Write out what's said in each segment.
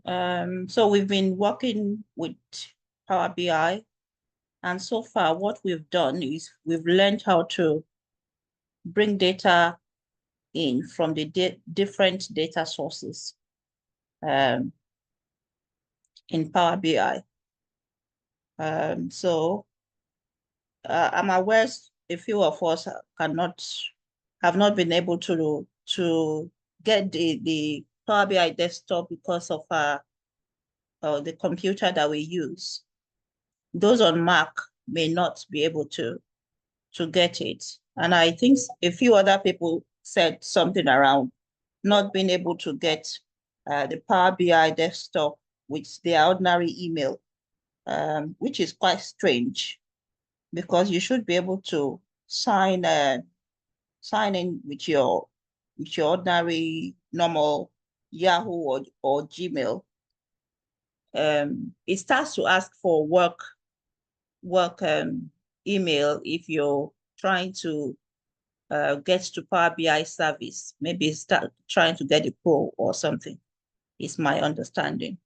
So we've been working with Power BI, and so far what we've done is we've learned how to bring data in from the different data sources in Power BI. So I'm aware a few of us have not been able to get the Power BI desktop because of the computer that we use. Those on Mac may not be able to get it. And I think a few other people said something around not being able to get the Power BI desktop with their ordinary email, which is quite strange because you should be able to sign in with your ordinary normal Yahoo or Gmail. It starts to ask for work email if you're trying to get to Power BI service, maybe start trying to get a pro or something, is my understanding.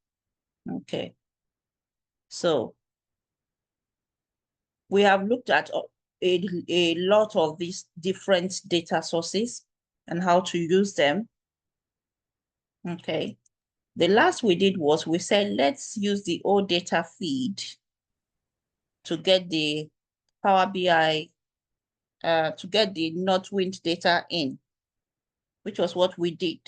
Okay. So we have looked at a lot of these different data sources and how to use them. Okay. The last we did was we said, let's use the old data feed to get the Power BI, to get the Northwind data in, which was what we did.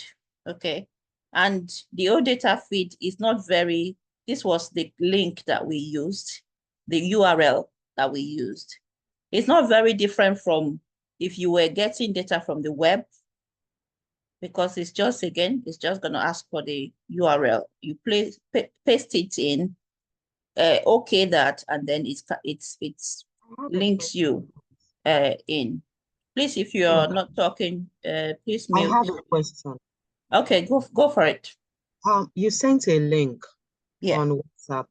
Okay. And the old data feed is not very, this was the link that we used, the URL that we used. It's not very different from if you were getting data from the web, because it's just, again, it's just going to ask for the URL. You paste it in, okay that, and then it's links you in. Please, if you're not talking, please I mute. have a question. Okay, go for it. You sent a link Yeah. on WhatsApp.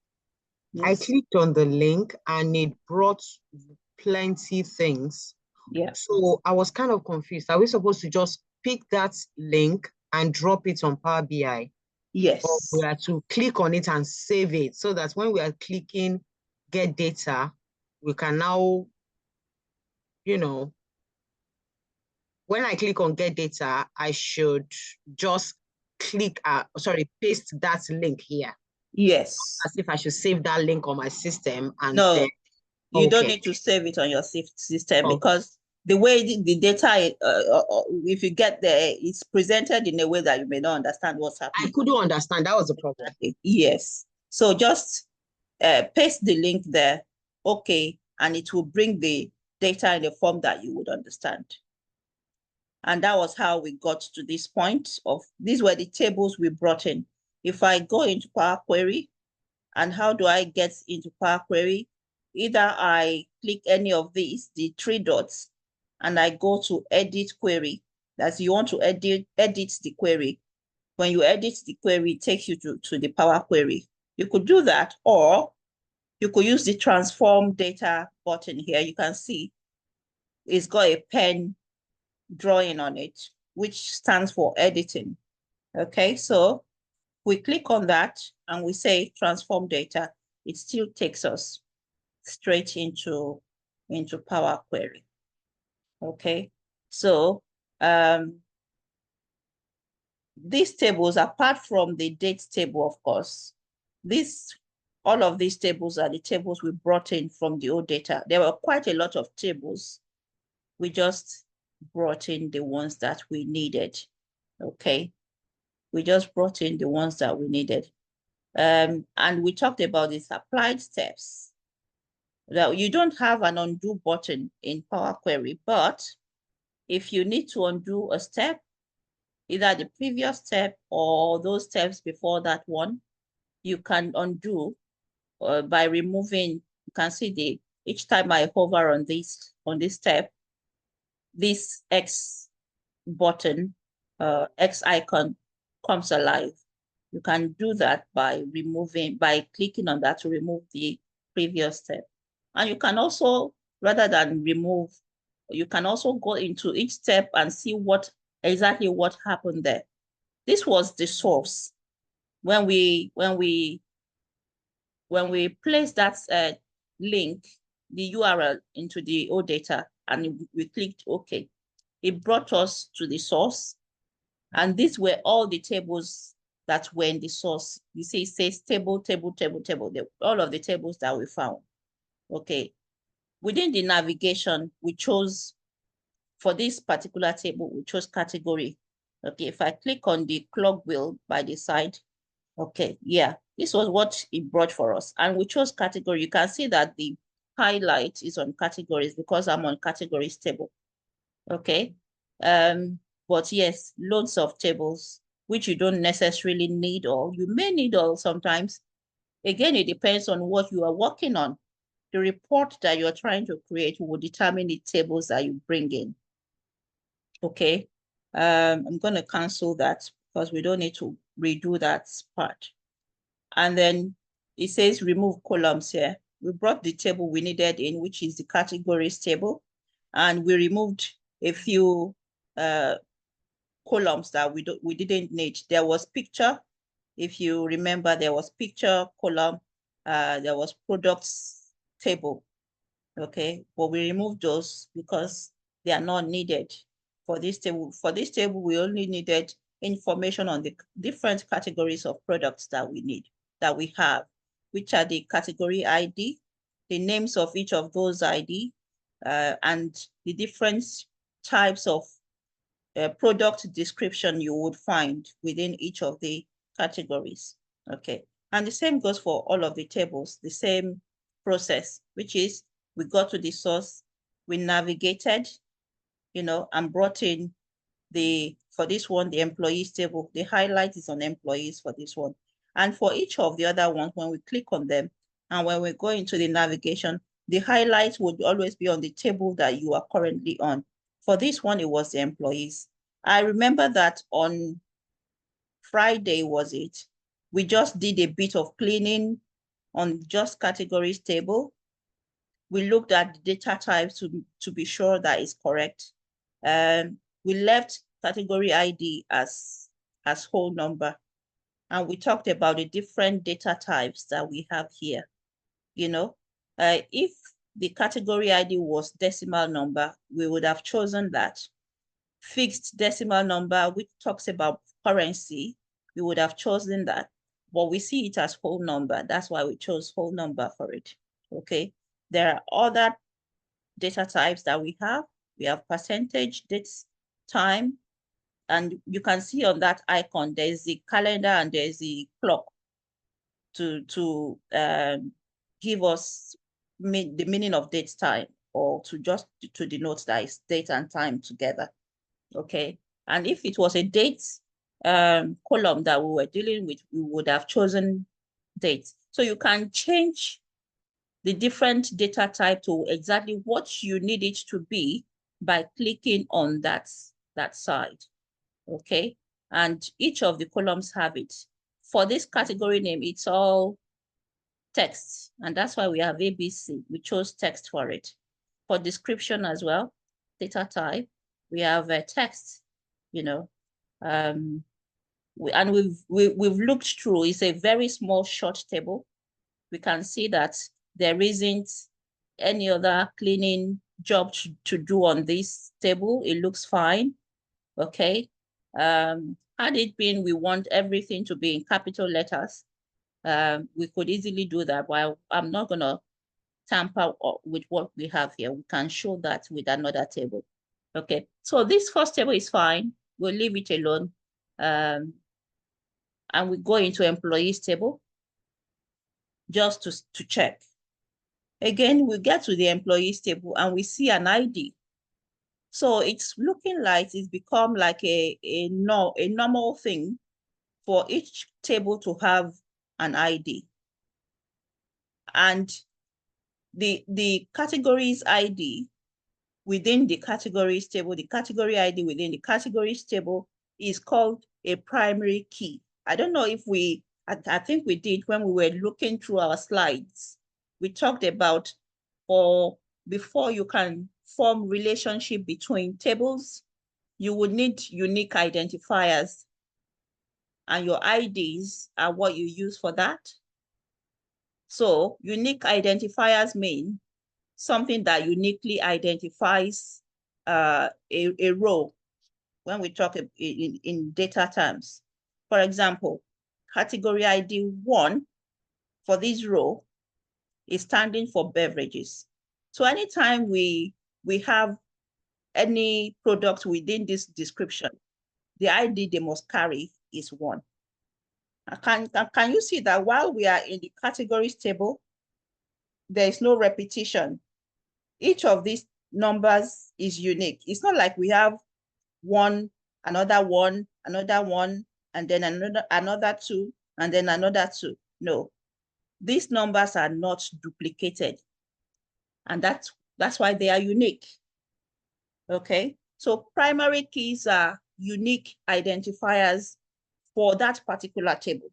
I Yes. clicked on the link and it brought plenty things. Yeah. So I was kind of confused. Are we supposed to just pick that link and drop it on Power BI? Or Yes. we are to click on it and save it so that when we are clicking get data, we can now, you know, when I click on get data, I should just paste that link here. Yes. As if I should save that link on my system and then, No, you don't okay. need to save it on your system Oh, because the way the data, if you get there, it's presented in a way that you may not understand what's I happening. couldn't understand. That was the problem. Yes. So just paste the link there, okay, and it will bring the data in a form that you would understand. And that was how we got to this point of, these were the tables we brought in. If I go into Power Query, and how do I get into Power Query? Either I click any of these, the three dots, and I go to edit query. That's, you want to edit the query. When you edit the query, it takes you to the Power Query. You could do that, or you could use the transform data button here. You can see it's got a pen drawing on it, which stands for editing. Okay, so we click on that and we say transform data, it still takes us straight into Power Query. Okay, so these tables, apart from the date table, of course, all of these tables are the tables we brought in from the old data. There were quite a lot of tables. We just brought in the ones that we needed. Okay, we just brought in the ones that we needed. And we talked about these applied steps. Now, you don't have an undo button in Power Query, but if you need to undo a step, either the previous step or those steps before that one, you can undo by removing, you can see each time I hover on this step, this X button, X icon comes alive. You can do that by clicking on that to remove the previous step. And you can also, rather than remove, you can also go into each step and see exactly what happened there. This was the source. when we place that link, the URL into the OData, and we clicked OK, it brought us to the source. And these were all the tables that were in the source. You see, it says table, table, table, table, all of the tables that we found. Okay. Within the navigation, we chose, for this particular table, we chose category. Okay, if I click on the clock wheel by the side, okay, yeah, this was what it brought for us. And we chose category. You can see that the highlight is on categories because I'm on categories table. Okay. But yes, loads of tables, which you don't necessarily need all. You may need all sometimes. Again, it depends on what you are working on. The report that you're trying to create will determine the tables that you bring in. Okay. I'm going to cancel that because we don't need to redo that part. And then it says remove columns here. We brought the table we needed in, which is the categories table. And we removed a few columns that we didn't need. There was picture. If you remember, there was picture column. There was products table. Okay, but we removed those because they are not needed for this table. For this table, we only needed information on the different categories of products that we need, that we have, which are the category ID, the names of each of those ID, and the different types of product description you would find within each of the categories. Okay, and the same goes for all of the tables, the same process, which is we got to the source, we navigated, and brought in for this one, the employees table. The highlight is on employees for this one. And for each of the other ones, when we click on them and when we go into the navigation, the highlight would always be on the table that you are currently on. For this one, it was the employees. I remember that on Friday, was it? We just did a bit of cleaning on just categories table. We looked at the data types to be sure that it's correct. We left category ID as whole number. And we talked about the different data types that we have here. If the category ID was decimal number, we would have chosen that. Fixed decimal number, which talks about currency, we would have chosen that. But we see it as whole number. That's why we chose whole number for it. Okay. There are other data types that we have. We have percentage, dates, time, and you can see on that icon, there's the calendar and there's the clock to give us the meaning of date time, or to just to denote that it's date and time together. Okay. And if it was a date column that we were dealing with, we would have chosen date. So you can change the different data type to exactly what you need it to be by clicking on that side. Okay. And each of the columns have it. For this category name, it's all text. And that's why we have ABC. We chose text for it. For description as well, data type, we have a text, and we've looked through. It's a very small short table. We can see that there isn't any other cleaning job to do on this table. It looks fine. Okay. Had it been we want everything to be in capital letters, we could easily do that. While I'm not going to tamper with what we have here, we can show that with another table. Okay, so this first table is fine. We'll leave it alone. And we go into employees table just to check. Again, we get to the employees table and we see an ID. So it's looking like it's become like a normal thing for each table to have an ID. And the categories ID within the categories table, the category ID within the categories table is called a primary key. I don't know if I think we did when we were looking through our slides. We talked about, or before you can form relationship between tables, you would need unique identifiers. and your IDs are what you use for that. So unique identifiers mean something that uniquely identifies a row when we talk in data terms. For example, category ID 1 for this row is standing for beverages. So anytime we have any product within this description, the ID they must carry is 1. Can you see that while we are in the categories table, there is no repetition? Each of these numbers is unique. It's not like we have one, another one, and then another 2, and then another 2. No, these numbers are not duplicated. And that's why they are unique. Okay, so primary keys are unique identifiers for that particular table.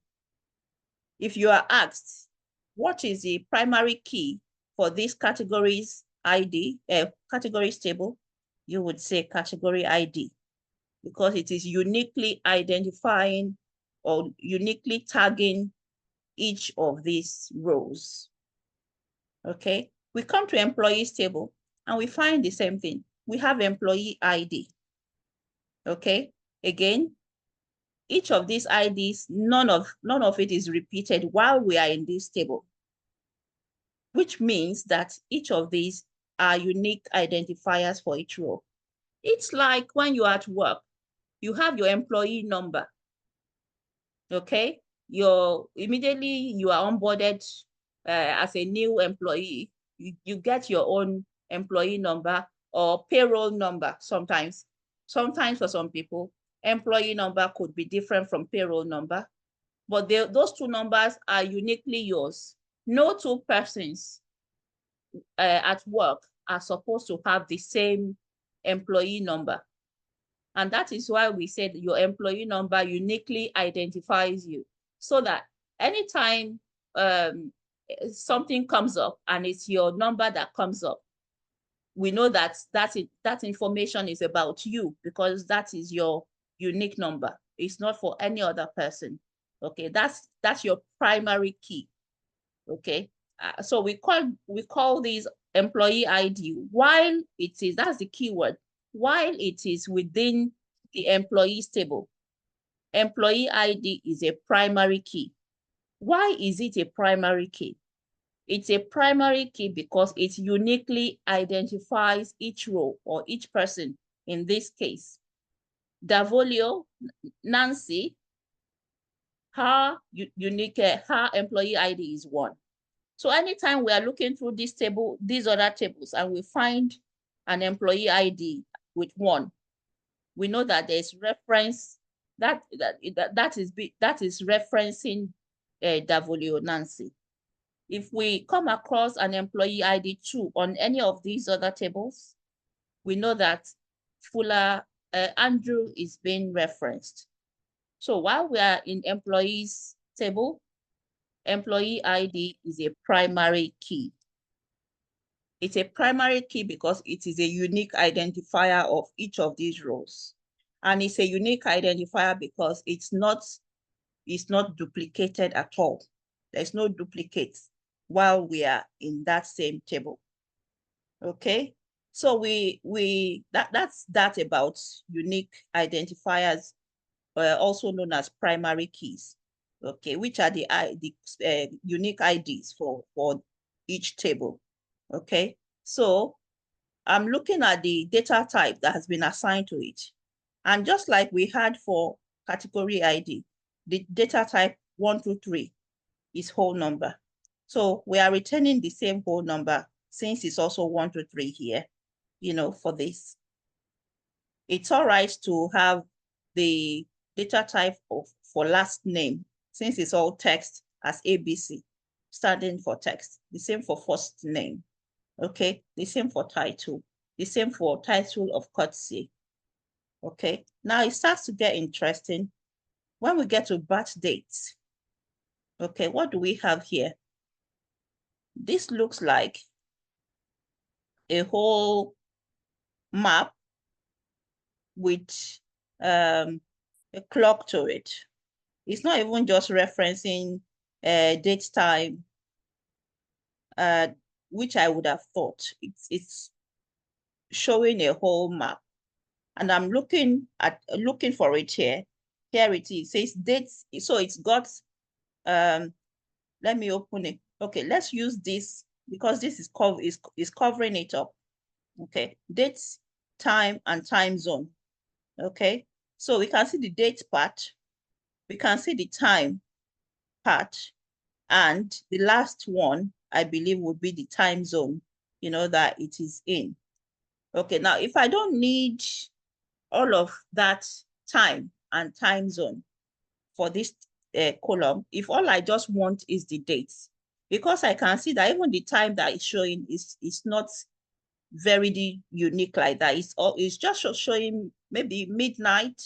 If you are asked, what is the primary key for this categories ID, categories table, you would say category ID, because it is uniquely identifying or uniquely tagging each of these rows. Okay, we come to employees table and we find the same thing. We have employee ID. Okay, again, each of these IDs, none of it is repeated while we are in this table, which means that each of these are unique identifiers for each row. It's like when you're at work, you have your employee number. Okay, immediately you are onboarded as a new employee, you get your own employee number or payroll number sometimes. Sometimes for some people, employee number could be different from payroll number, but those two numbers are uniquely yours. No two persons at work are supposed to have the same employee number. And that is why we said your employee number uniquely identifies you, so that anytime something comes up and it's your number that comes up, we know that that information is about you, because that is your unique number. It's not for any other person. Okay, that's your primary key. Okay, so we call these employee ID while it is, that's the keyword, while it is within the employees table. Employee ID is a primary key. Why is it a primary key? It's a primary key because it uniquely identifies each row or each person. In this case, Davolio, Nancy, her unique, her employee ID is 1. So anytime we are looking through this table, these other tables, and we find an employee ID with 1, we know that there's reference that is referencing Davolio Nancy. If we come across an employee ID 2 on any of these other tables, we know that Fuller Andrew is being referenced. So while we are in employees table, employee ID is a primary key. It's a primary key because it is a unique identifier of each of these rows. And it's a unique identifier because it's not duplicated at all. There's no duplicates while we are in that same table. Okay, so that's that about unique identifiers, also known as primary keys. Okay, which are the unique IDs for each table. Okay, so I'm looking at the data type that has been assigned to it. And just like we had for category ID, the data type 1, 2, 3 is whole number. So we are returning the same whole number since it's also 1, 2, 3 here, for this. It's all right to have the data type for last name, since it's all text, as ABC, standing for text. The same for first name. Okay, the same for title. The same for title of courtesy. Okay, now it starts to get interesting when we get to birth dates. Okay, what do we have here? This looks like a whole map with a clock to it. It's not even just referencing date time, which I would have thought. It's showing a whole map. And I'm looking for it here. Here it is. It says dates. So it's got, let me open it. Okay, let's use this because this is covering it up. Okay, dates, time, and time zone. Okay, so we can see the date part, we can see the time part, and the last one, I believe, would be the time zone, that it is in. Okay, now if I don't need all of that time and time zone for this column, if all I just want is the dates, because I can see that even the time that is showing is not very unique like that. It's just showing maybe midnight,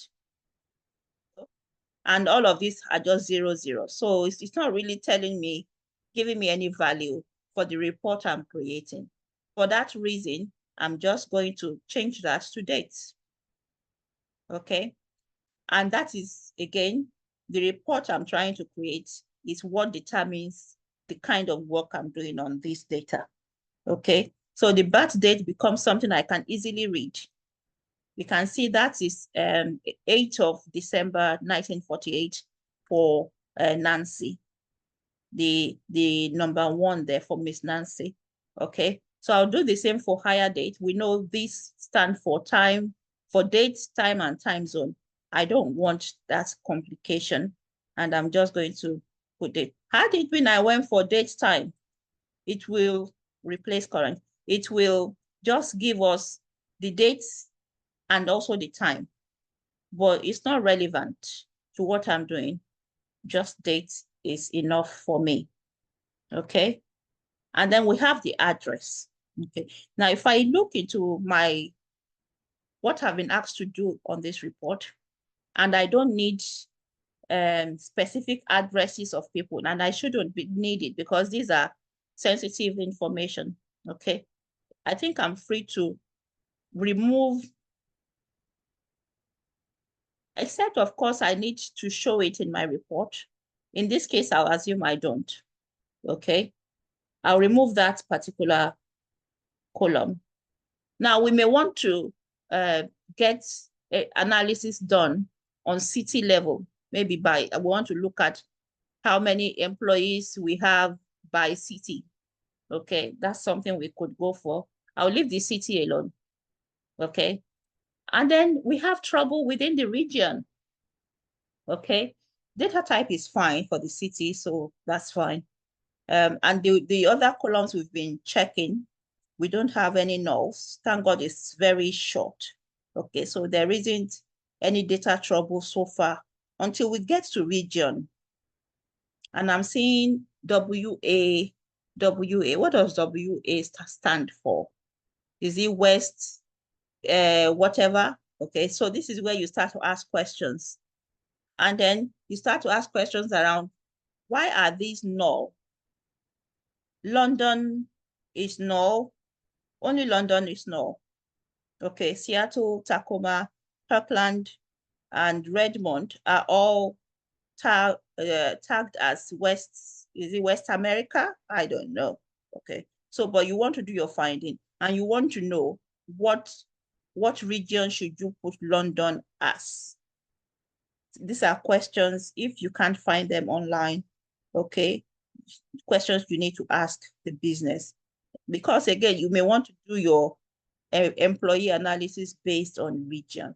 and all of these are just 00. So it's not really telling me, giving me any value for the report I'm creating. For that reason, I'm just going to change that to dates. Okay. And that is, again, the report I'm trying to create is what determines the kind of work I'm doing on this data. Okay. So the birth date becomes something I can easily read. You can see that is 8th of December 1948 for Nancy, the number 1 there for Miss Nancy. Okay, so I'll do the same for higher date. We know this stands for time, for date, time, and time zone. I don't want that complication, and I'm just going to put it. Had it been I went for date time, it will replace current. It will just give us the dates and also the time, but it's not relevant to what I'm doing. Just date is enough for me. Okay. And then we have the address. Okay. Now, if I look into what I've been asked to do on this report, and I don't need specific addresses of people, and I shouldn't need it because these are sensitive information. Okay. I think I'm free to remove, except of course I need to show it in my report. In this case, I'll assume I don't. Okay. I'll remove that particular column. Now, we may want to get analysis done on city level, maybe we want to look at how many employees we have by city. Okay, that's something we could go for. I'll leave the city alone. Okay, and then we have trouble within the region. Okay, data type is fine for the city, so that's fine. And the other columns we've been checking, we don't have any nulls. Thank God it's very short. Okay, so there isn't any data trouble so far until we get to region. And I'm seeing WA. What does WA stand for? Is it West, whatever? Okay, so this is where you start to ask questions. And then you start to ask questions around, why are these null? London is null. Only London is null. Okay, Seattle, Tacoma, Kirkland, and Redmond are all tagged as West. Is it West America? I don't know. Okay, so but you want to do your finding and you want to know what region should you put London as? These are questions, if you can't find them online, okay, questions you need to ask the business. Because again, you may want to do your employee analysis based on region.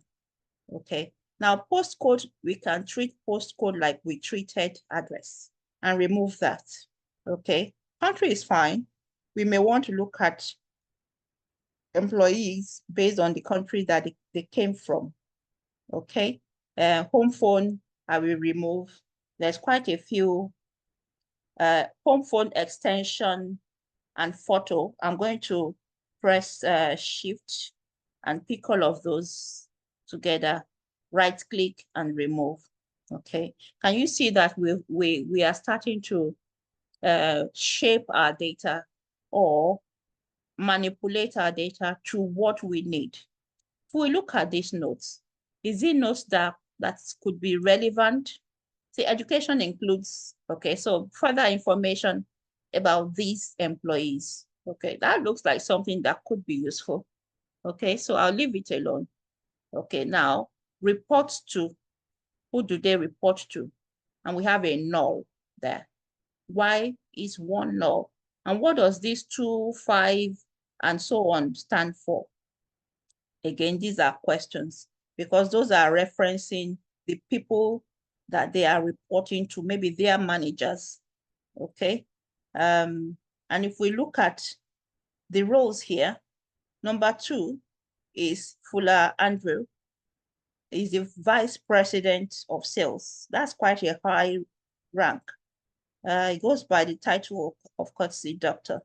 Okay. Now, postcode, we can treat postcode like we treated address and remove that. Okay. Country is fine. We may want to look at employees based on the country that they came from. Okay. Home phone, I will remove. There's quite a few home phone extension and photo. I'm going to press shift and pick all of those together, right click and remove. Okay, can you see that we are starting to shape our data or manipulate our data to what we need? If we look at these notes, is it notes that could be relevant See, education includes, okay, so further information about these employees. Okay, that looks like something that could be useful. Okay, so I'll leave it alone. Okay, now reports to, who do they report to? And we have a null there. Why is one null? And what does this 2, 5, and so on stand for? Again, these are questions because those are referencing the people that they are reporting to, maybe their managers, okay? And if we look at the roles here, number 2 is Fuller Andrew, is the vice president of sales. That's quite a high rank. It goes by the title of courtesy doctor,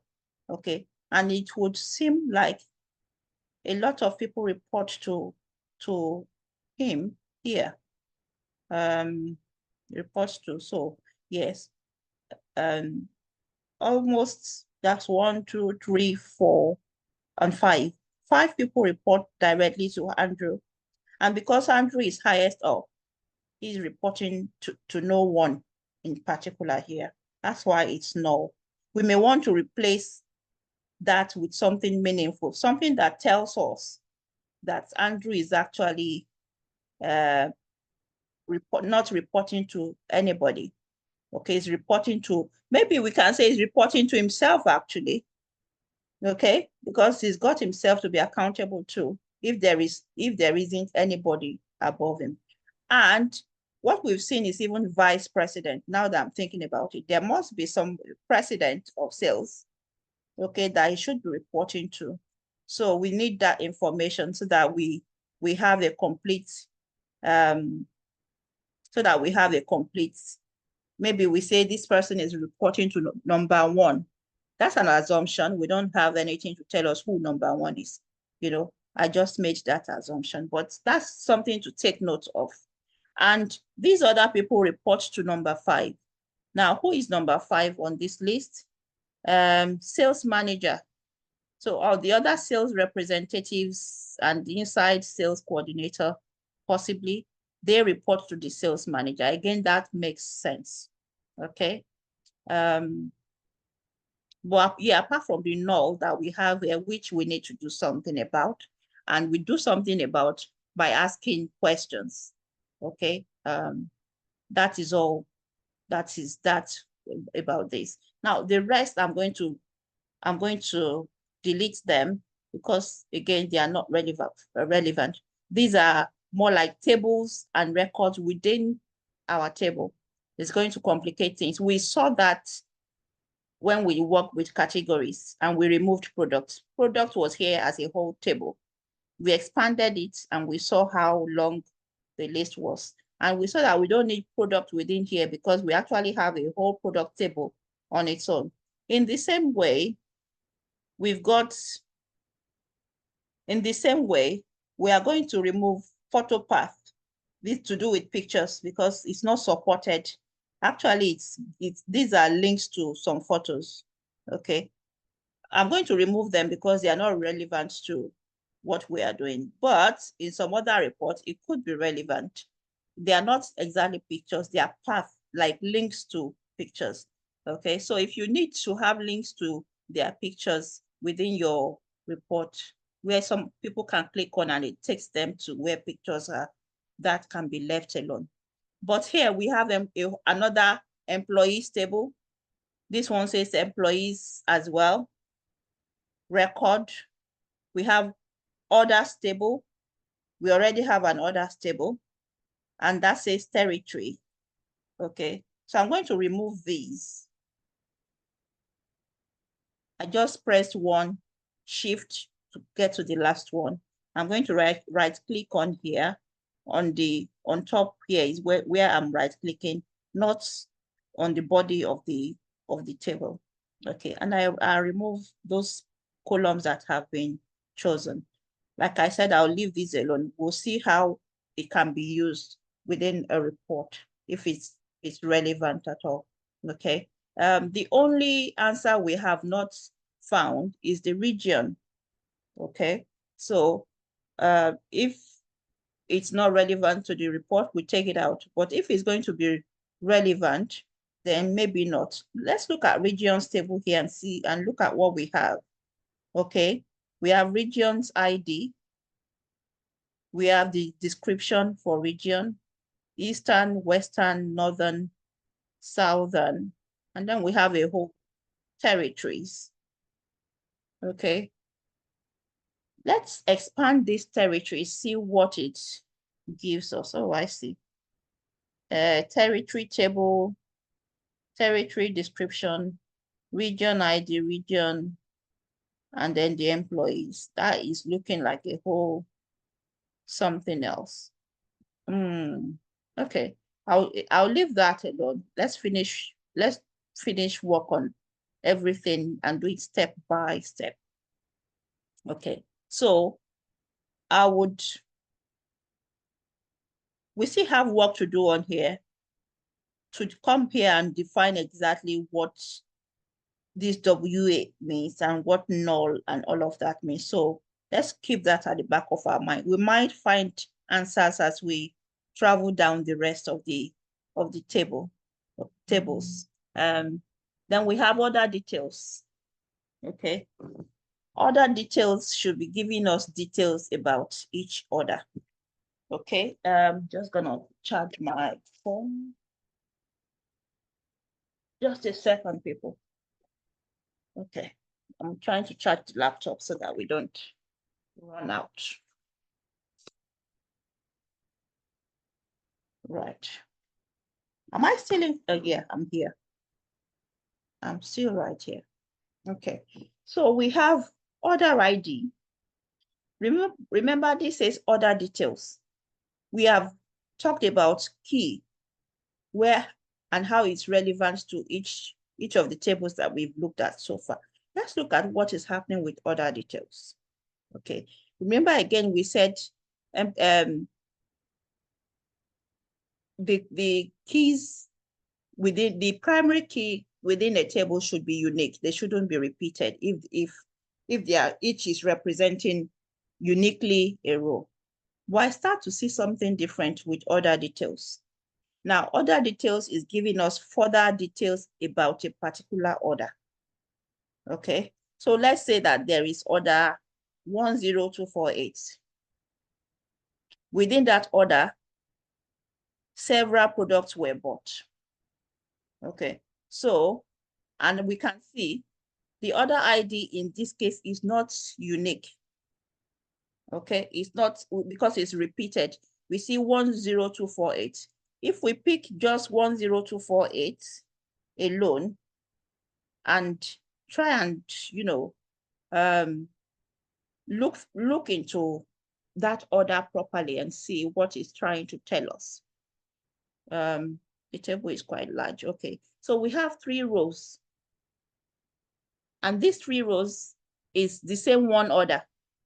okay? And it would seem like a lot of people report to him here. Reports to, so yes, almost that's 1, 2, 3, 4, and 5. 5 people report directly to Andrew. And because Andrew is highest up, he's reporting to no one in particular here. That's why it's null. We may want to replace that with something meaningful, something that tells us that Andrew is actually not reporting to anybody. Okay, he's reporting to, maybe we can say he's reporting to himself actually. Okay, because he's got himself to be accountable to if there isn't anybody above him. And what we've seen is even vice president. Now that I'm thinking about it, there must be some president of sales, okay, that he should be reporting to. So we need that information so that we have a complete, maybe we say this person is reporting to number 1. That's an assumption. We don't have anything to tell us who number 1 is. I just made that assumption, but that's something to take note of. And these other people report to number 5. Now, who is number 5 on this list? Sales manager. So all the other sales representatives and the inside sales coordinator, possibly, they report to the sales manager. Again, that makes sense. Okay. But yeah, apart from the null that we have here, which we need to do something about, and we do something about by asking questions. Okay. That is all. That is that about this. Now the rest I'm going to delete them because again they are not relevant. These are more like tables and records within our table. It's going to complicate things. We saw that when we worked with categories and we removed products. Product was here as a whole table. We expanded it and we saw how long the list was. And we saw that we don't need product within here because we actually have a whole product table on its own. In the same way, we are going to remove photo path. This to do with pictures because it's not supported. Actually, these are links to some photos. Okay. I'm going to remove them because they are not relevant to what we are doing. But in some other reports, it could be relevant. They are not exactly pictures, they are paths, like links to pictures. Okay, so if you need to have links to their pictures within your report, where some people can click on and it takes them to where pictures are, that can be left alone. But here we have another employees table. This one says employees as well. Record. We have orders table. We already have an orders table. And that says territory. Okay, so I'm going to remove these. I just pressed 1 shift to get to the last one. I'm going to right click on here. On top here is where I'm right clicking, not on the body of the table. Okay, and I remove those columns that have been chosen. Like I said, I'll leave these alone. We'll see how it can be used within a report if it's relevant at all. Okay. The only answer we have not found is the region. Okay. So if it's not relevant to the report, we take it out. But if it's going to be relevant, then maybe not. Let's look at regions table here and see and look at what we have. Okay, we have regions ID. We have the description for region, Eastern, Western, Northern, Southern, and then we have a whole territories. Okay, let's expand this territory, see what it gives us. Oh, I see. Territory table, territory description, region ID, region, and then the employees. That is looking like a whole something else. Okay, I'll leave that alone. Let's finish work on everything and do it step by step. Okay, so we still have work to do on here to come here and define exactly what this WA means and what null and all of that means. So let's keep that at the back of our mind. We might find answers as we travel down the rest of the tables. Then we have other details. Okay. Other details should be giving us details about each order. Okay. Just gonna charge my phone. Just a second, people. Okay. I'm trying to charge the laptop so that we don't run out. Right. Am I still in? Yeah, I'm here. I'm still right here. Okay. So we have order ID. Remember this is order details. We have talked about key, where and how it's relevant to each of the tables that we've looked at so far. Let's look at what is happening with order details. Okay. Remember again, we said the keys within the primary key within a table should be unique. They shouldn't be repeated if they are each is representing uniquely a row. But I start to see something different with order details. Now, order details is giving us further details about a particular order. Okay, so let's say that there is order 10248. Within that order, several products were bought. Okay, so, and we can see the order ID in this case is not unique. Okay, it's not because it's repeated. We see 10248. If we pick just 10248 alone and try and, look into that order properly and see what it's trying to tell us. The table is quite large. Okay, so we have 3 rows. And these 3 rows is the same one order,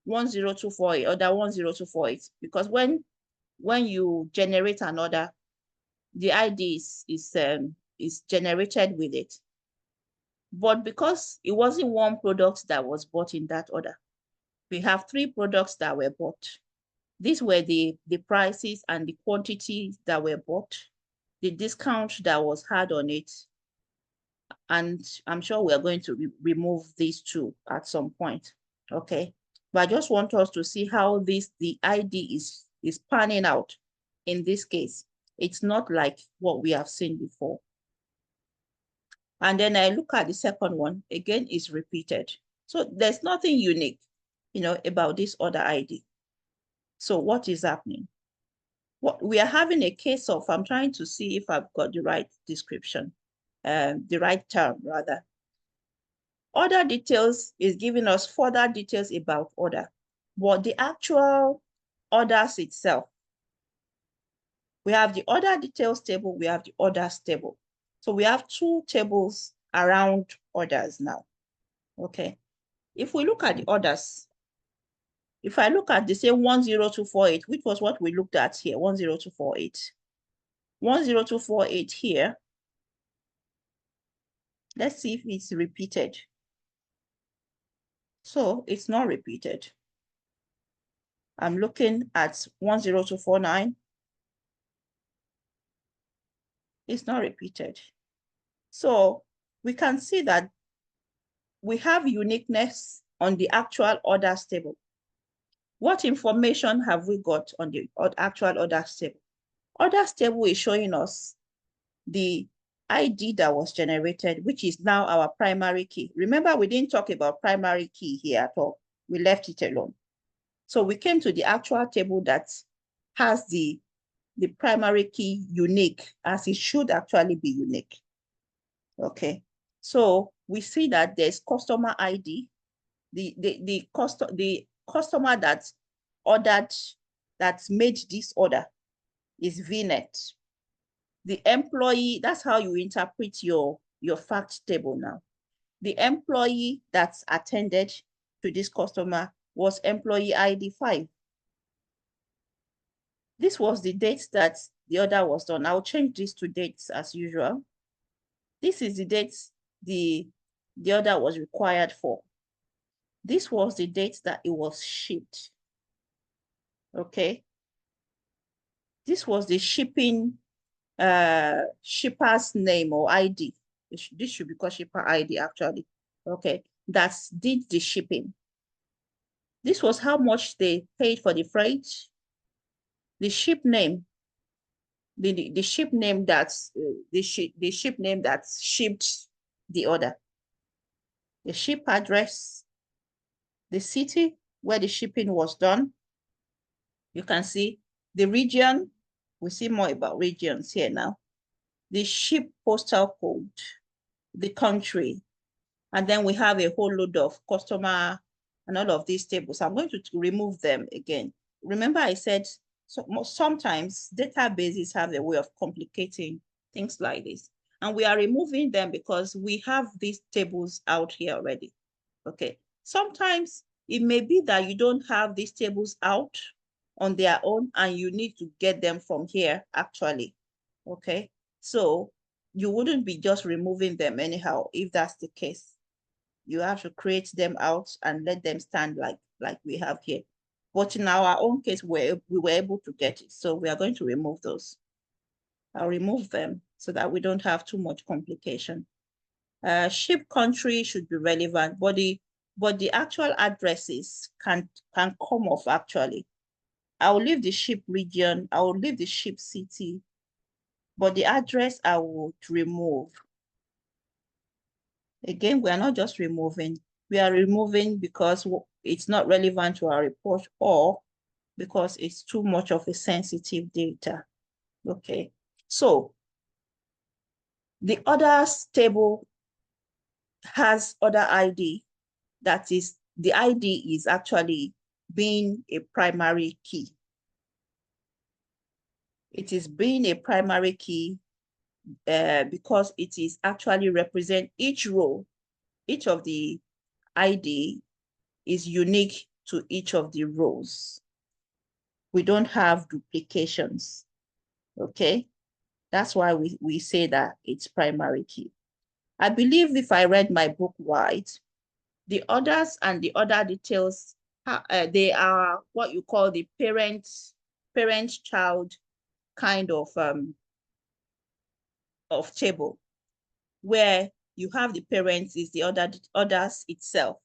10248, order 10248, because when you generate an order, the ID is generated with it. But because it wasn't one product that was bought in that order, we have 3 products that were bought. These were the prices and the quantities that were bought, the discount that was had on it. And I'm sure we are going to remove these 2 at some point. Okay. But I just want us to see how the ID is panning out in this case. It's not like what we have seen before. And then I look at the second one, again, is repeated. So there's nothing unique, about this order ID. So what is happening? What we are having a case of, I'm trying to see if I've got the right description, the right term rather. Order details is giving us further details about order, but the actual orders itself, we have the order details table, we have the orders table. So we have 2 tables around orders now. Okay. If we look at the orders, if I look at the same 10248, which was what we looked at here, 10248. 10248 here. Let's see if it's repeated. So it's not repeated. I'm looking at 10249. It's not repeated. So we can see that we have uniqueness on the actual orders table. What information have we got on the actual orders table? Orders table is showing us the ID that was generated, which is now our primary key. Remember, we didn't talk about primary key here at all. We left it alone. So we came to the actual table that has the primary key unique, as it should actually be unique. Okay. So we see that there's customer ID, the customer that ordered, that's made this order is VNet. The employee, that's how you interpret your fact table now. The employee that's attended to this customer was employee ID 5. This was the date that the order was done. I'll change this to dates as usual. This is the date the order was required for. This was the date that it was shipped. Okay. This was the shipping shipper's name or ID. This should be called shipper ID actually. Okay. That did the shipping. This was how much they paid for the freight. The ship name, the ship name that's the ship name that shipped the order. The ship address, the city where the shipping was done. You can see the region. We see more about regions here now. The ship postal code, the country, and then we have a whole load of customer and all of these tables. I'm going to remove them again. Remember I said sometimes databases have a way of complicating things like this. And we are removing them because we have these tables out here already. Okay. Sometimes it may be that you don't have these tables out on their own and you need to get them from here actually. Okay. So you wouldn't be just removing them anyhow if that's the case. You have to create them out and let them stand like we have here. But in our own case, we were able to get it. So we are going to remove those. I'll remove them so that we don't have too much complication. Ship country should be relevant, but the actual addresses can come off actually. I'll leave the ship region, I will leave the ship city, but the address I would remove. Again, we are not just removing, we are removing because it's not relevant to our report or because it's too much of a sensitive data. Okay, so the orders table has order ID, that is, the ID is actually being a primary key. It is being a primary key because it is actually represent each row. Each of the ID is unique to each of the rows. We don't have duplications, okay? That's why we say that it's primary key. I believe if I read my book right, the orders and the other details, they are what you call the parent-child kind of table, where you have the parents is the orders itself.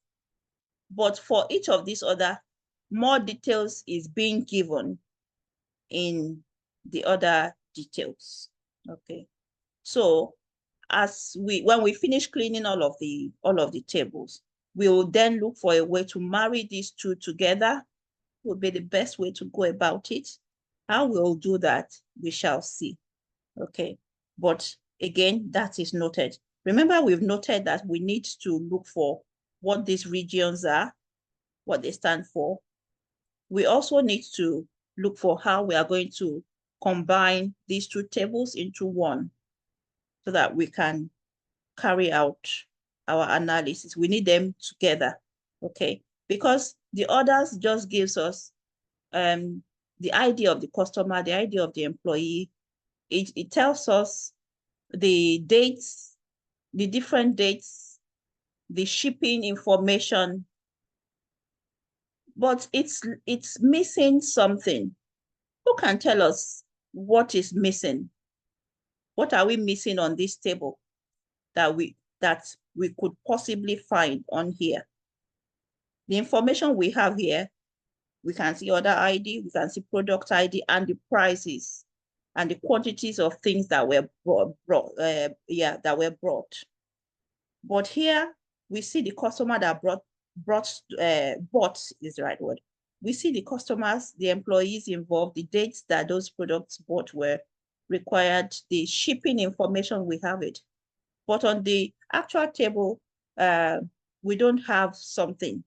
But for each of these other, more details is being given in the other details. Okay. So when we finish cleaning all of the tables, we will then look for a way to marry these two together. Will be the best way to go about it. How we'll do that, we shall see. Okay. But again, that is noted. Remember, we've noted that we need to look for what these regions are, what they stand for. We also need to look for how we are going to combine these two tables into one so that we can carry out our analysis. We need them together, okay? Because the others just gives us the ID of the customer, the ID of the employee. It tells us the dates, the different dates, the shipping information, but it's missing something. Who can tell us what is missing? What are we missing on this table that we could possibly find on here? The information we have here, we can see order ID, we can see product ID, and the prices and the quantities of things that were brought. But here we see the customer that bought is the right word. We see the customers, the employees involved, the dates that those products bought were required, the shipping information, we have it. But on the actual table, we don't have something.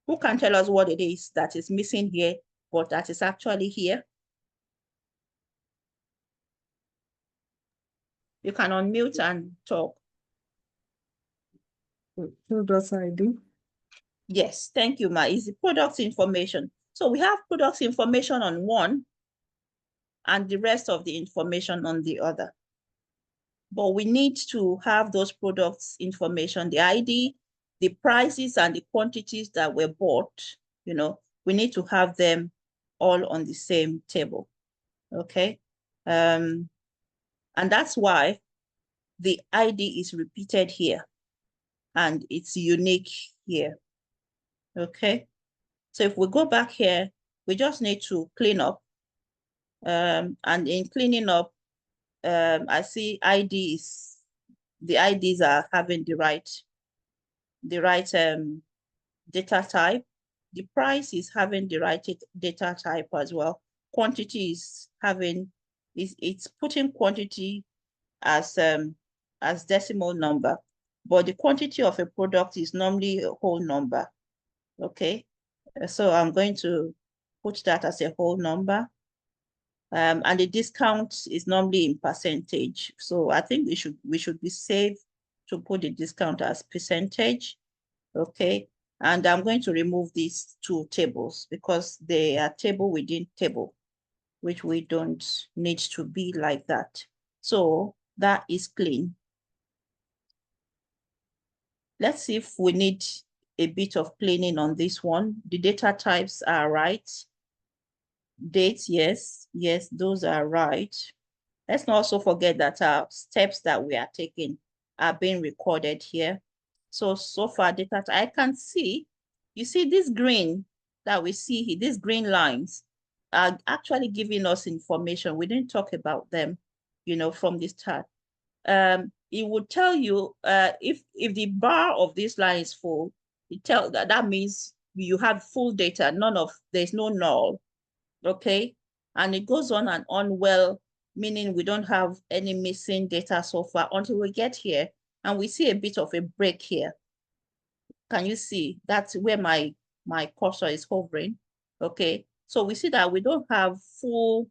Who can tell us what it is that is missing here, but that is actually here? You can unmute and talk. Product ID. Yes, thank you, Ma. Is the product information. So we have product information on one and the rest of the information on the other. But we need to have those products information, the ID, the prices and the quantities that were bought, you know, we need to have them all on the same table, okay? And that's why the ID is repeated here and it's unique here, okay? So if we go back here, we just need to clean up. And in cleaning up, I see IDs, the IDs are having the right data type. The price is having the right data type as well. Quantity is having, it's putting quantity as decimal number, but the quantity of a product is normally a whole number, okay? So I'm going to put that as a whole number. And the discount is normally in percentage. So I think we should be safe to put the discount as percentage, okay? And I'm going to remove these two tables because they are table within table, which we don't need to be like that. So that is clean. Let's see if we need a bit of cleaning on this one. The data types are right. Dates, yes, those are right. Let's not also forget that our steps that we are taking are being recorded here. So far data, I can see, you see this green that we see here, these green lines are actually giving us information. We didn't talk about them, you know, from the start. It would tell you if the bar of this line is full, that means you have full data, there's no null, okay? And it goes on and on, well, meaning we don't have any missing data so far until we get here and we see a bit of a break here. Can you see? That's where my cursor is hovering, okay? So we see that we don't have full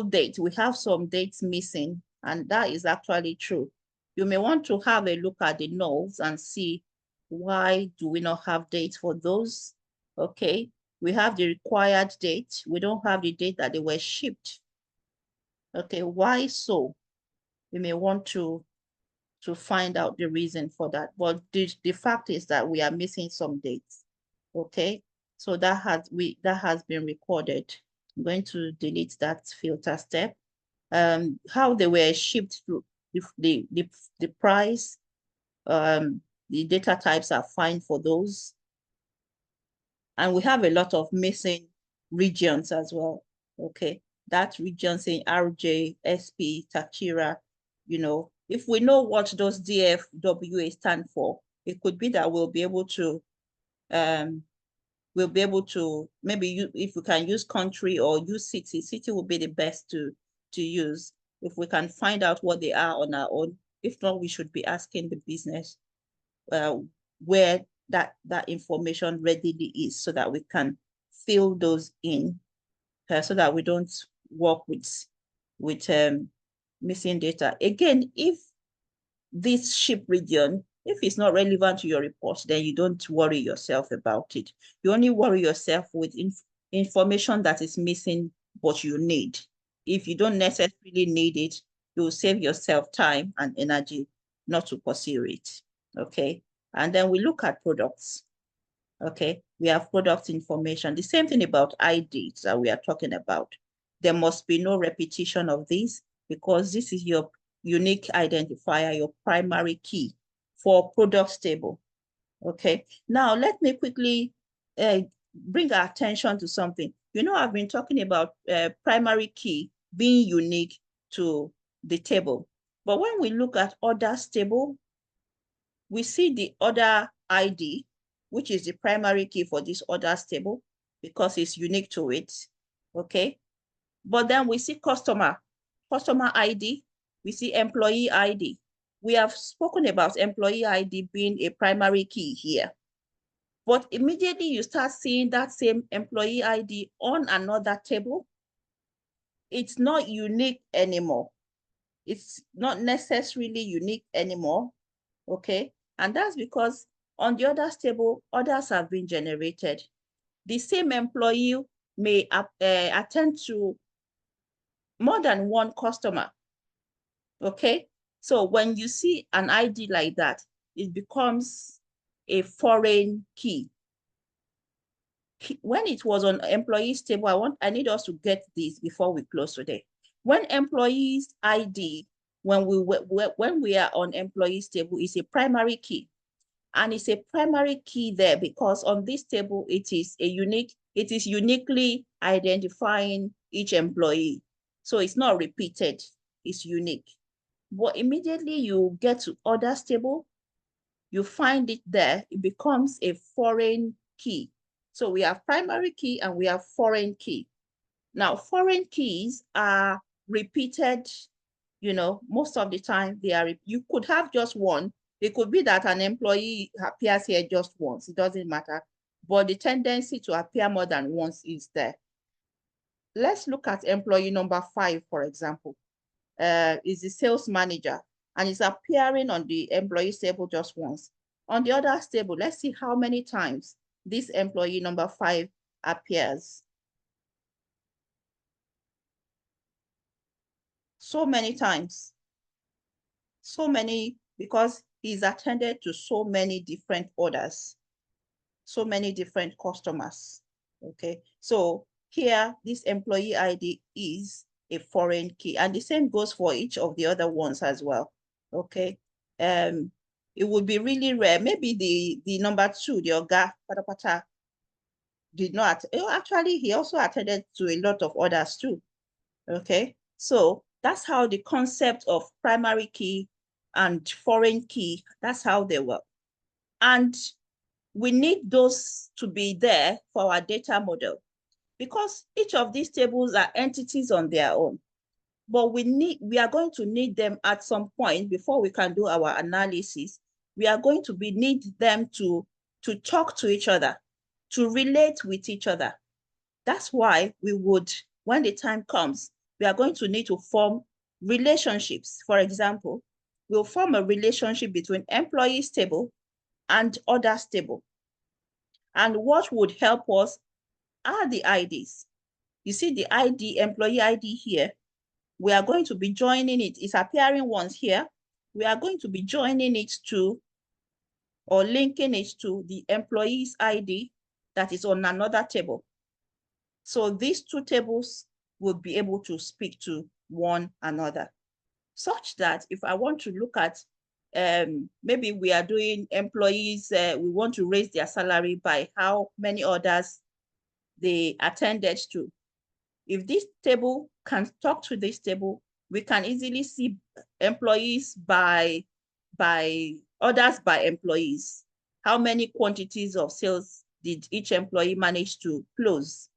date. We have some dates missing, and that is actually true. You may want to have a look at the nulls and see why do we not have dates for those, okay? We have the required date. We don't have the date that they were shipped. Okay, why so? We may want to find out the reason for that. But the fact is that we are missing some dates. Okay, so that has been recorded. I'm going to delete that filter step. How they were shipped through the price, the data types are fine for those. And we have a lot of missing regions as well. Okay, that region saying RJ, SP, Takira, you know, if we know what those DFWA stand for, it could be that we'll be able to maybe if we can use country or use city will be the best to use if we can find out what they are on our own. If not, we should be asking the business where that information readily is so that we can fill those in so that we don't work with missing data. Again, if this ship region, if it's not relevant to your report, then you don't worry yourself about it. You only worry yourself with information that is missing what you need. If you don't necessarily need it, you'll save yourself time and energy not to pursue it, okay? And then we look at products, okay? We have product information. The same thing about IDs that we are talking about. there must be no repetition of this because this is your unique identifier, your primary key for products table. Okay, now let me quickly bring our attention to something. You know, I've been talking about primary key being unique to the table. But when we look at orders table, we see the order ID, which is the primary key for this orders table because it's unique to it. Okay, but then we see customer ID, we see employee ID. We have spoken about employee ID being a primary key here. But immediately you start seeing that same employee ID on another table, it's not unique anymore. It's not necessarily unique anymore, okay? And that's because on the orders table, orders have been generated. The same employee may attend to more than one customer, okay? So when you see an ID like that, it becomes a foreign key. When it was on employees table, I need us to get this before we close today. When employees ID, when we are on employees table, is a primary key. And it's a primary key there because on this table, it is uniquely identifying each employee. So it's not repeated, it's unique. But immediately you get to orders table, you find it there, it becomes a foreign key. So we have primary key and we have foreign key. Now, foreign keys are repeated, you know, most of the time you could have just one. It could be that an employee appears here just once, it doesn't matter. But the tendency to appear more than once is there. Let's look at employee number 5, for example. Is the sales manager and is appearing on the employee table just once. On the other table, let's see how many times this employee number 5 appears. So many times. So many, because he's attended to so many different orders, so many different customers. Okay, so here, this employee ID is a foreign key, and the same goes for each of the other ones as well. Okay, it would be really rare. Maybe the number 2, the Oga Patapata, did not. Actually, he also attended to a lot of others too. Okay, so that's how the concept of primary key and foreign key, that's how they work. And we need those to be there for our data model because each of these tables are entities on their own. But we are going to need them at some point before we can do our analysis. We are going to need them to talk to each other, to relate with each other. That's why we would, when the time comes, we are going to need to form relationships. For example, we'll form a relationship between employees table and orders table. And what would help us are the IDs. You see the ID, employee ID here. We are going to be joining it. It's appearing once here. We are going to be joining it to, or linking it to the employee's ID that is on another table. So these two tables will be able to speak to one another, such that if I want to look at, maybe we are doing employees, we want to raise their salary by how many orders they attended to. If this table can talk to this table, we can easily see employees by orders by employees. How many quantities of sales did each employee manage to close?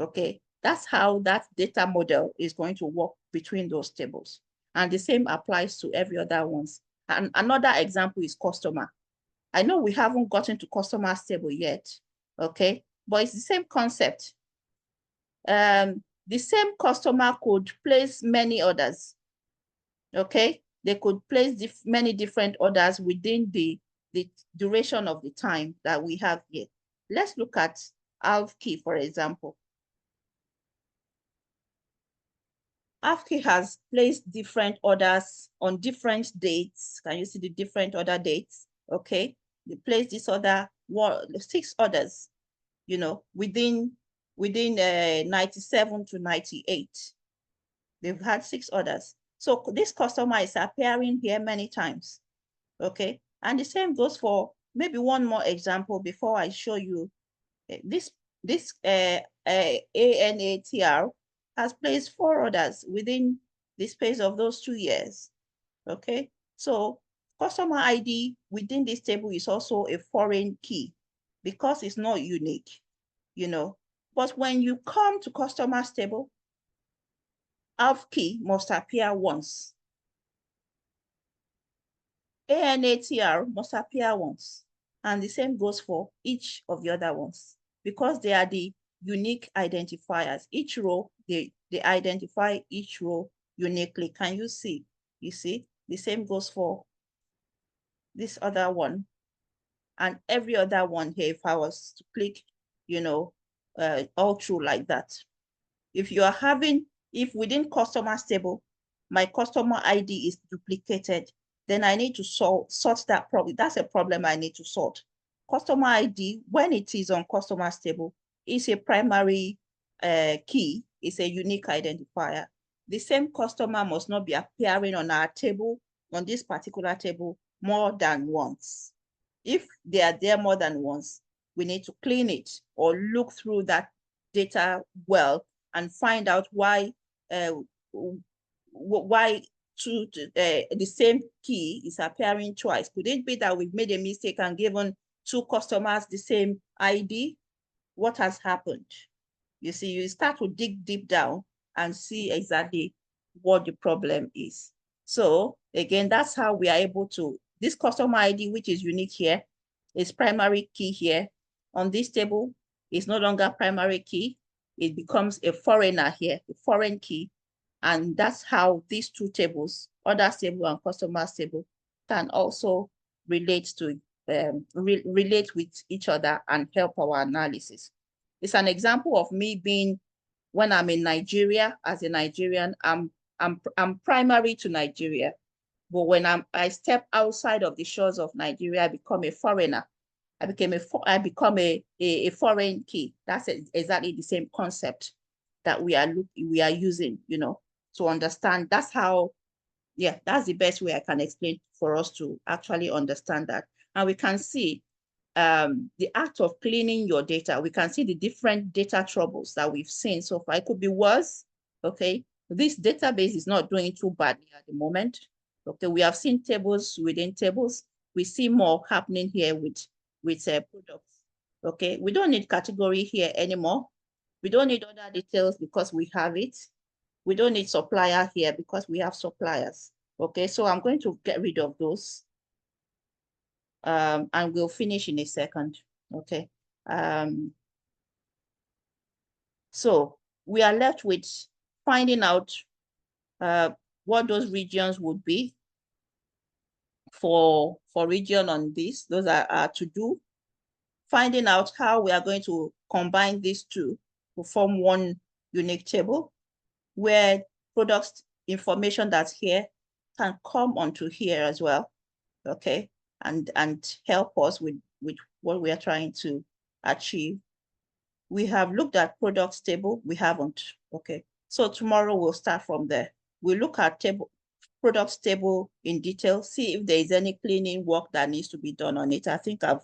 Okay, that's how that data model is going to work between those tables. And the same applies to every other ones. And another example is customer. I know we haven't gotten to customer's table yet, okay? But it's the same concept. The same customer could place many orders, okay? They could place many different orders within the duration of the time that we have here. Let's look at Alfkey, for example. Alfkey has placed different orders on different dates. Can you see the different order dates? Okay, they placed this order, 6 orders, you know, within within 97 to 98. They've had 6 orders. So this customer is appearing here many times. Okay. And the same goes for maybe one more example before I show you. This ANATR has placed 4 orders within the space of those 2 years. Okay. So customer ID within this table is also a foreign key because it's not unique, you know. But when you come to customer's table, ALF key must appear once. ANATR must appear once. And the same goes for each of the other ones because they are the unique identifiers. Each row, they identify each row uniquely. Can you see? You see? The same goes for this other one and every other one here. If I was to click, you know, all through like that. If you are having, if within customer's table, my customer ID is duplicated, then I need to sort that problem. That's a problem I need to sort. Customer ID, when it is on customer's table, is a primary key, is a unique identifier. The same customer must not be appearing on our table, on this particular table, more than once. If they are there more than once, we need to clean it or look through that data well and find out why the same key is appearing twice. Could it be that we've made a mistake and given 2 customers the same ID? What has happened? You see, you start to dig deep down and see exactly what the problem is. So again, that's how we are able to, this customer ID, which is unique here, is primary key here. On this table, is no longer primary key. It becomes a foreigner here, a foreign key. And that's how these 2 tables, orders table and customers table, can also relate to relate with each other and help our analysis. It's an example of me being, when I'm in Nigeria, as a Nigerian, I'm primary to Nigeria. But when I step outside of the shores of Nigeria, I become a foreigner. I become a foreign key. That's exactly the same concept that we are using, you know, to understand. That's how, yeah, that's the best way I can explain for us to actually understand that. And we can see the act of cleaning your data. We can see the different data troubles that we've seen so far. It could be worse, okay? This database is not doing too badly at the moment. Okay, we have seen tables within tables. We see more happening here with products. Okay, we don't need category here anymore. We don't need other details because we have it. We don't need supplier here because we have suppliers. Okay, so I'm going to get rid of those. And we'll finish in a second. Okay. So we are left with finding out what those regions would be for region on this. Those are to do. Finding out how we are going to combine these 2 to form one unique table where products information that's here can come onto here as well. Okay. And help us with what we are trying to achieve. We have looked at products table. We haven't. Okay. So tomorrow we'll start from there. We'll look at products table in detail, see if there is any cleaning work that needs to be done on it. I think I've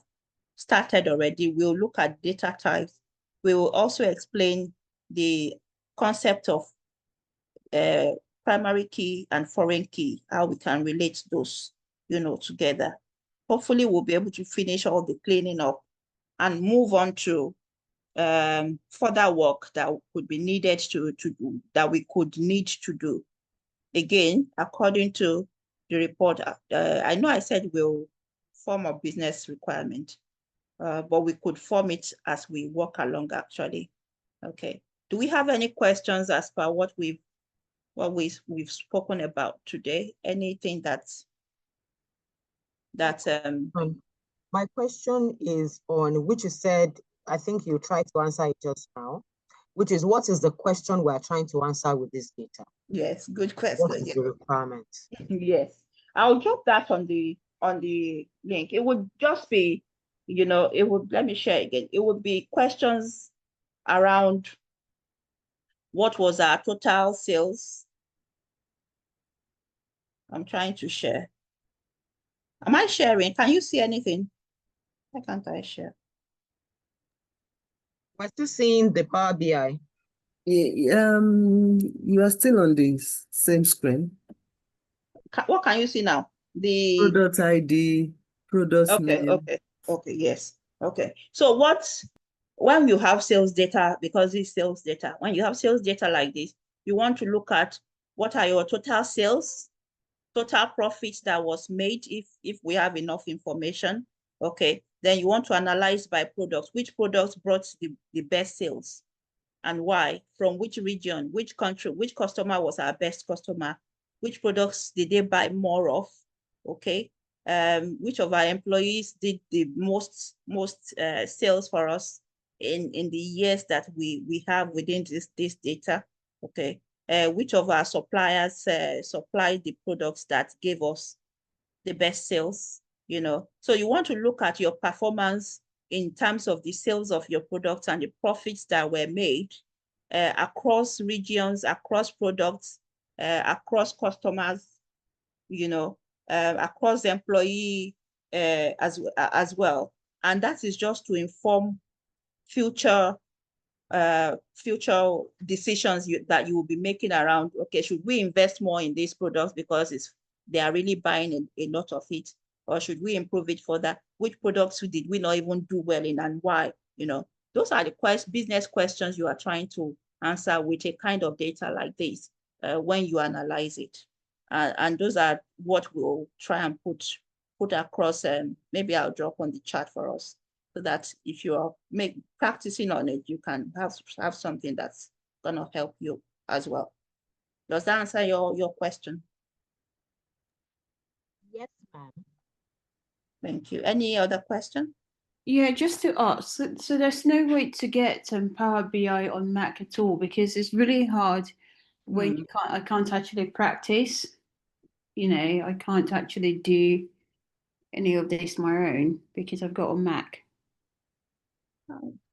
started already. We'll look at data types. We will also explain the concept of primary key and foreign key, how we can relate those, you know, together. Hopefully we'll be able to finish all the cleaning up and move on to further work that could be needed to do, that we could need to do. Again, according to the report, I know I said we'll form a business requirement, but we could form it as we walk along actually. Okay. Do we have any questions as per what we've spoken about today? Anything my question is on which you said, I think you tried to answer it just now, which is what is the question we're trying to answer with this data? Yes, good question. What is the requirement? Yes, I'll drop that on the link. It would just be, you know, it would, let me share again. It would be questions around what was our total sales. I'm trying to share. Am I sharing? Can you see anything? Why can't I share? We're still seeing the Power BI. You are still on the same screen. What can you see now? The Product ID, product okay, name. okay, yes. Okay. So when you have sales data, because it's sales data, when you have sales data like this, you want to look at what are your total sales, total profits that was made if we have enough information. Okay. Then you want to analyze by products, which products brought the best sales and why, from which region, which country, which customer was our best customer, which products did they buy more of, okay? Which of our employees did the most sales for us in the years that we have within this data, okay? Which of our suppliers supplied the products that gave us the best sales, you know? So you want to look at your performance in terms of the sales of your products and the profits that were made across regions, across products, across customers, you know, across employee as well. And that is just to inform future future decisions that you will be making around, okay, should we invest more in these products because they are really buying a lot of it, or should we improve it further? Which products did we not even do well in and why? You know, those are the business questions you are trying to answer with a kind of data like this when you analyze it. And those are what we'll try and put across. Maybe I'll drop on the chat for us, so that if you are practicing on it, you can have something that's gonna help you as well. Does that answer your question? Yes, ma'am. Thank you. Any other question? Yeah, just to ask, so there's no way to get Power BI on Mac at all, because it's really hard when I can't actually practice. You know, I can't actually do any of this on my own because I've got a Mac.